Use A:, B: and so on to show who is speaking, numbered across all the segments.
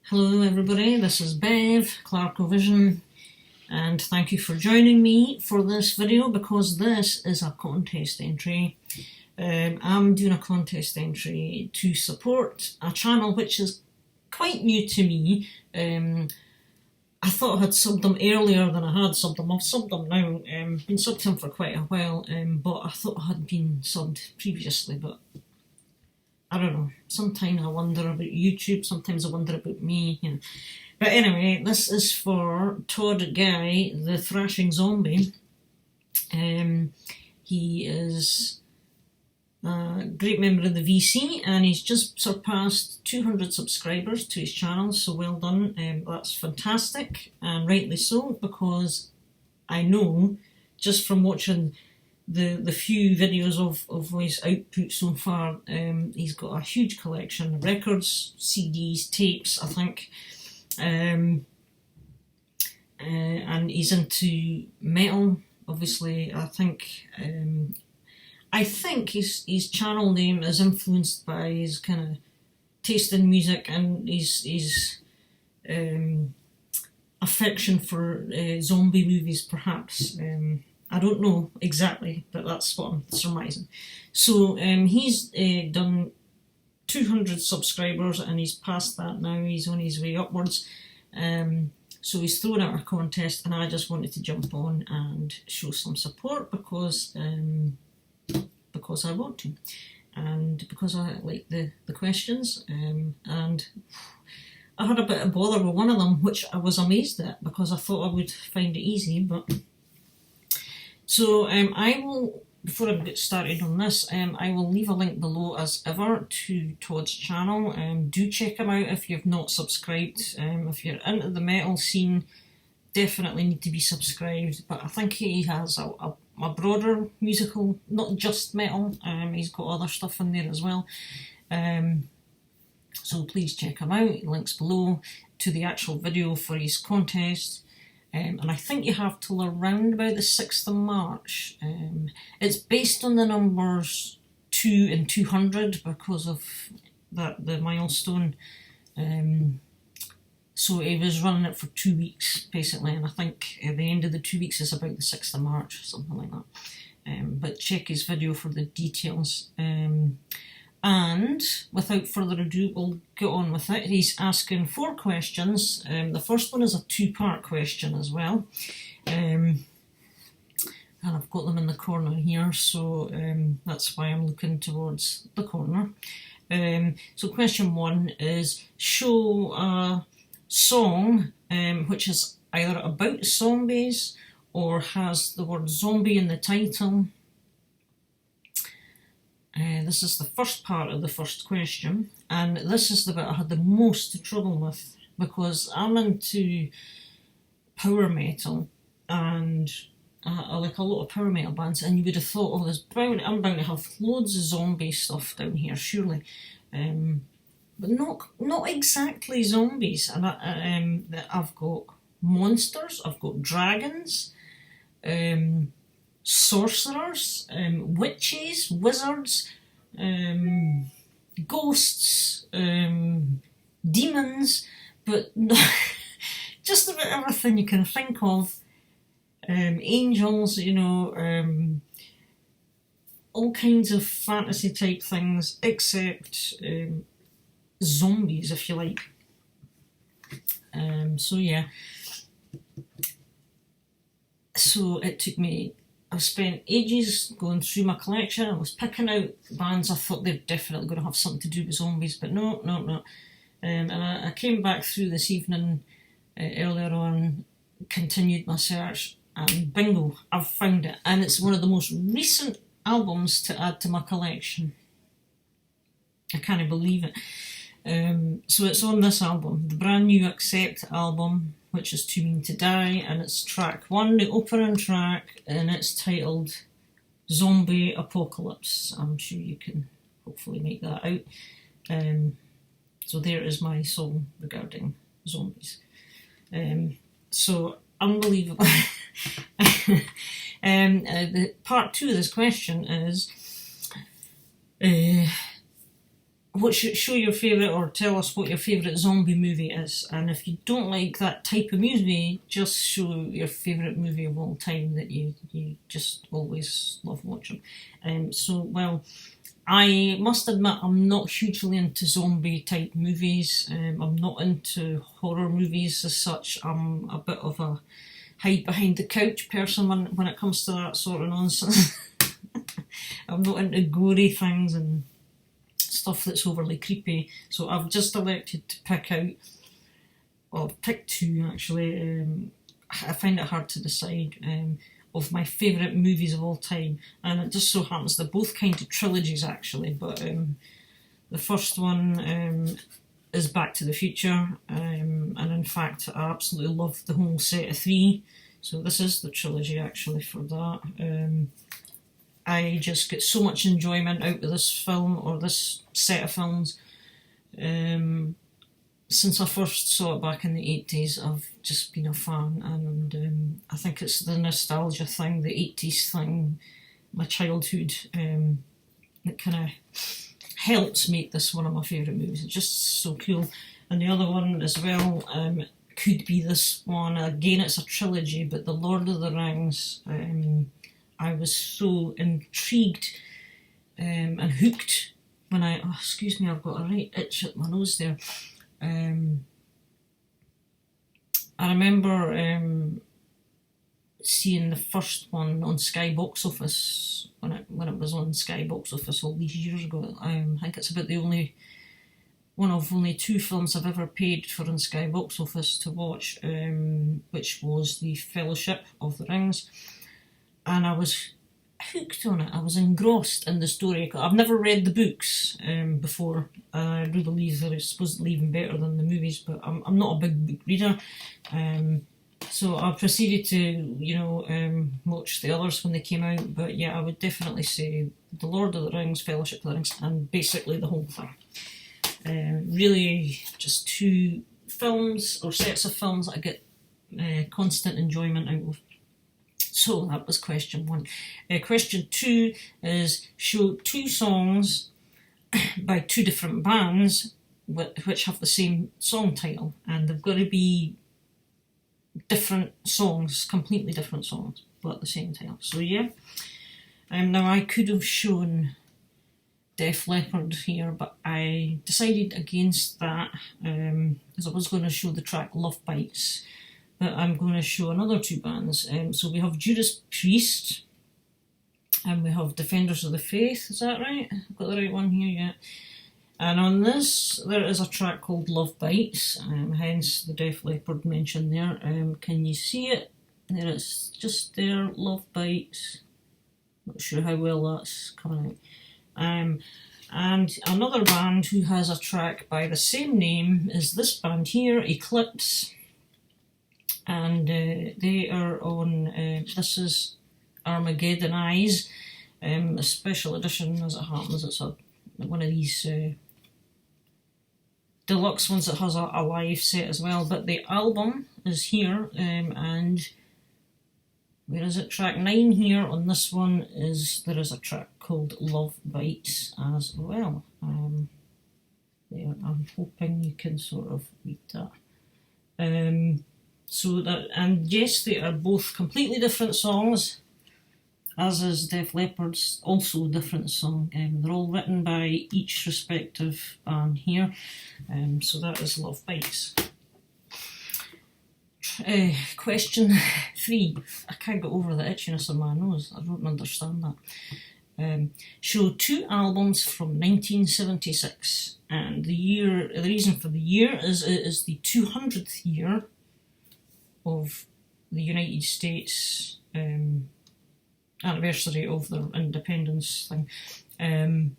A: Hello everybody, this is Bev, Clarkovision, and thank you for joining me for this video because this is a contest entry. I'm doing a contest entry to support a channel which is quite new to me. I thought I had subbed them earlier than I had subbed them. I've subbed them now, been subbed them for quite a while, but I thought I had been subbed previously, but I don't know, sometimes I wonder about YouTube, sometimes I wonder about me, you know. But anyway, this is for Todd Guy, the Thrashing Zombie. He is a great member of the VC and he's just surpassed 200 subscribers to his channel, so well done. That's fantastic, and rightly so, because I know just from watching the few videos of his output so far, he's got a huge collection of records, CDs, tapes, I think, and he's into metal, obviously. I think his channel name is influenced by his kind of taste in music and his affection for zombie movies, perhaps. I don't know exactly, but that's what I'm surmising. So he's done 200 subscribers and he's past that now. He's on his way upwards. So he's thrown out a contest and I just wanted to jump on and show some support because I want to, and because I like the questions, and I had a bit of bother with one of them, which I was amazed at because I thought I would find it easy, but... So I will, before I get started on this, I will leave a link below as ever to Todd's channel. Do check him out if you've not subscribed. If you're into the metal scene, definitely need to be subscribed. But I think he has a broader musical, not just metal. He's got other stuff in there as well. So please check him out. Links below to the actual video for his contest. And I think you have till around about the 6th of March. It's based on the numbers 2 and 200 because of the milestone. So he was running it for 2 weeks basically, and I think at the end of the 2 weeks is about the 6th of March, something like that. But check his video for the details. And without further ado, we'll get on with it. He's asking 4 questions. The first one is a 2-part question as well. And I've got them in the corner here, so that's why I'm looking towards the corner. So question 1 is, show a song which is either about zombies or has the word zombie in the title. This is the first part of the first question, and this is the bit I had the most trouble with because I'm into power metal and I like a lot of power metal bands, and you would have thought, oh, I'm bound to have loads of zombie stuff down here, surely. But not exactly zombies. And I've got monsters, I've got dragons, sorcerers, witches, wizards, ghosts, demons, but just about everything you can think of. Angels, you know, all kinds of fantasy type things, except zombies, if you like. So yeah. So it took me, I spent ages going through my collection. I was picking out bands I thought they're definitely going to have something to do with zombies, but no. And I came back through this evening earlier on, continued my search, and bingo, I've found it. And it's one of the most recent albums to add to my collection. I can't believe it. So it's on this album, the brand new Accept album, which is Too Mean to Die, and it's track 1, the opening track, and it's titled Zombie Apocalypse. I'm sure you can hopefully make that out. So there is my song regarding zombies. So unbelievable. The part 2 of this question is, show your favourite, or tell us what your favourite zombie movie is. And if you don't like that type of movie, just show your favourite movie of all time that you just always love watching. Well, I must admit I'm not hugely into zombie type movies. I'm not into horror movies as such. I'm a bit of a hide behind the couch person when it comes to that sort of nonsense. I'm not into gory things and stuff that's overly creepy, so I've just elected to pick out, well, pick two actually. I find it hard to decide, of my favourite movies of all time, and it just so happens they're both kind of trilogies actually, but the first one is Back to the Future, and in fact I absolutely love the whole set of three, so this is the trilogy actually for that. I just get so much enjoyment out of this film, or this set of films. Since I first saw it back in the 80s, I've just been a fan, and I think it's the nostalgia thing, the 80s thing, my childhood, that kind of helps make this one of my favourite movies. It's just so cool. And the other one as well could be this one. Again, it's a trilogy, but The Lord of the Rings. I was so intrigued and hooked when excuse me, I've got a right itch at my nose there. I remember seeing the first one on Sky Box Office when it was on Sky Box Office all these years ago. I think it's about the only one of only two films I've ever paid for on Sky Box Office to watch, which was The Fellowship of the Rings. And I was hooked on it. I was engrossed in the story. I've never read the books before. I do believe they're supposedly even better than the movies, but I'm not a big book reader. So I proceeded to, watch the others when they came out. But yeah, I would definitely say The Lord of the Rings, Fellowship of the Rings, and basically the whole thing. Really just two films, or sets of films that I get constant enjoyment out of. So that was question one. Question two is show two songs by two different bands which have the same song title, and they've got to be different songs, completely different songs, but the same title. So yeah, now I could have shown Def Leppard here, but I decided against that, because I was going to show the track Love Bites. But I'm going to show another two bands. So we have Judas Priest, and we have Defenders of the Faith. Is that right? I've got the right one here, yeah. And on this, there is a track called Love Bites, hence the Def Leppard mention there. Can you see it? There it's just there, Love Bites. Not sure how well that's coming out. And another band who has a track by the same name is this band here, Eclipse. And they are on, this is Armageddon Eyes, a special edition as it happens. It's one of these deluxe ones that has a live set as well. But the album is here, and where is it? Track 9 here on this one there is a track called Love Bites as well. There, I'm hoping you can sort of read that. So that, and yes, they are both completely different songs, as is Def Leppard's also a different song. They're all written by each respective band here. So that is Love Bites. Question 3. I can't get over the itchiness of my nose. I don't understand that. Show two albums from 1976, and the reason for the year is it is the 200th year of the United States anniversary of their independence thing, and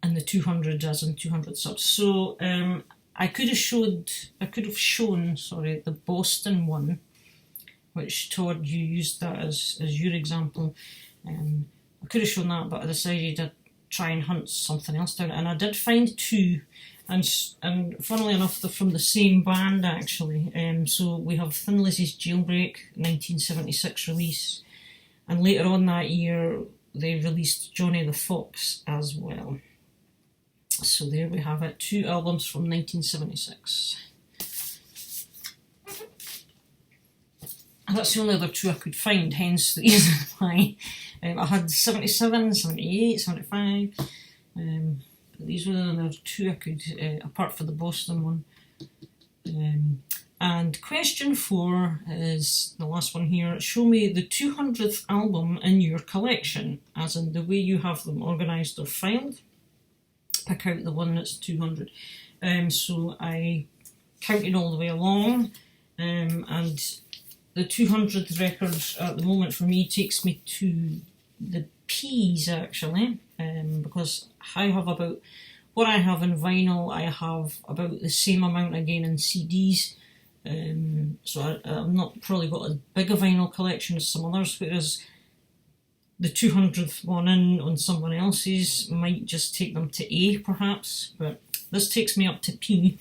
A: the 200 as in 200 subs. So I could have shown the Boston one, which Todd, you used that as your example. I could have shown that, but I decided to try and hunt something else down, and I did find two. And funnily enough, they're from the same band actually. So we have Thin Lizzy's Jailbreak, 1976 release, and later on that year they released Johnny the Fox as well. So there we have it, 2 albums from 1976. And that's the only other 2 I could find, hence the reason why. I had 77, 78, 75, but these were the other 2 I could, apart from the Boston one. And question 4 is the last one here. Show me the 200th album in your collection, as in the way you have them organised or filed. Pick out the one that's 200. So I counted all the way along, and the 200th record at the moment for me takes me to the P's actually, because I have about, what I have in vinyl, I have about the same amount again in CDs. So I've not probably got as big a vinyl collection as some others, whereas the 200th one in on someone else's might just take them to A perhaps, but this takes me up to P,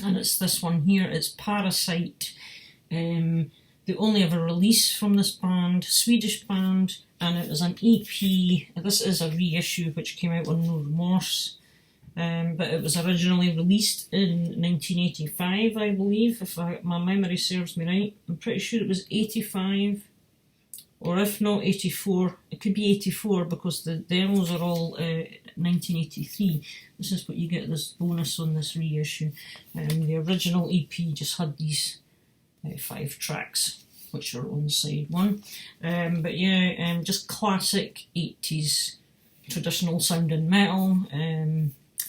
A: and it's this one here. It's Parasite, the only ever release from this band, Swedish band, and it was an EP. This is a reissue which came out on No Remorse, but it was originally released in 1985, I believe, if my memory serves me right. I'm pretty sure it was 85, or if not 84, it could be 84 because the demos are all 1983. This is what you get, this bonus on this reissue. The original EP just had these 5 tracks, which are on side 1. But yeah, just classic 80s traditional sounding metal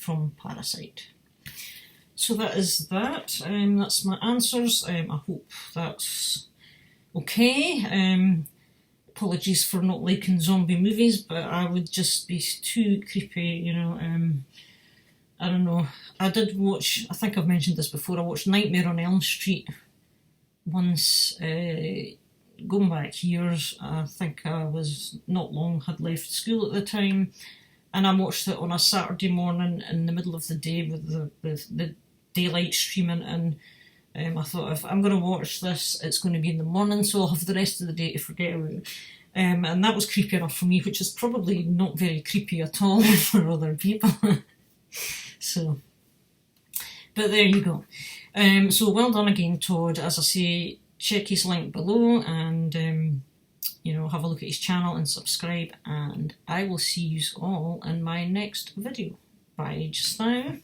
A: from Parasite. So that is that. That's my answers. I hope that's okay. Apologies for not liking zombie movies, but I would just be too creepy, you know. I don't know. I did watch, I think I've mentioned this before, I watched Nightmare on Elm Street once, going back years. I think I was not long, had left school at the time, and I watched it on a Saturday morning in the middle of the day with the daylight streaming, and I thought, if I'm going to watch this, it's going to be in the morning, so I'll have the rest of the day to forget about it. And that was creepy enough for me, which is probably not very creepy at all for other people. So, but there you go. So well done again, Todd. As I say, check his link below and you know, have a look at his channel and subscribe, and I will see you all in my next video. Bye just now.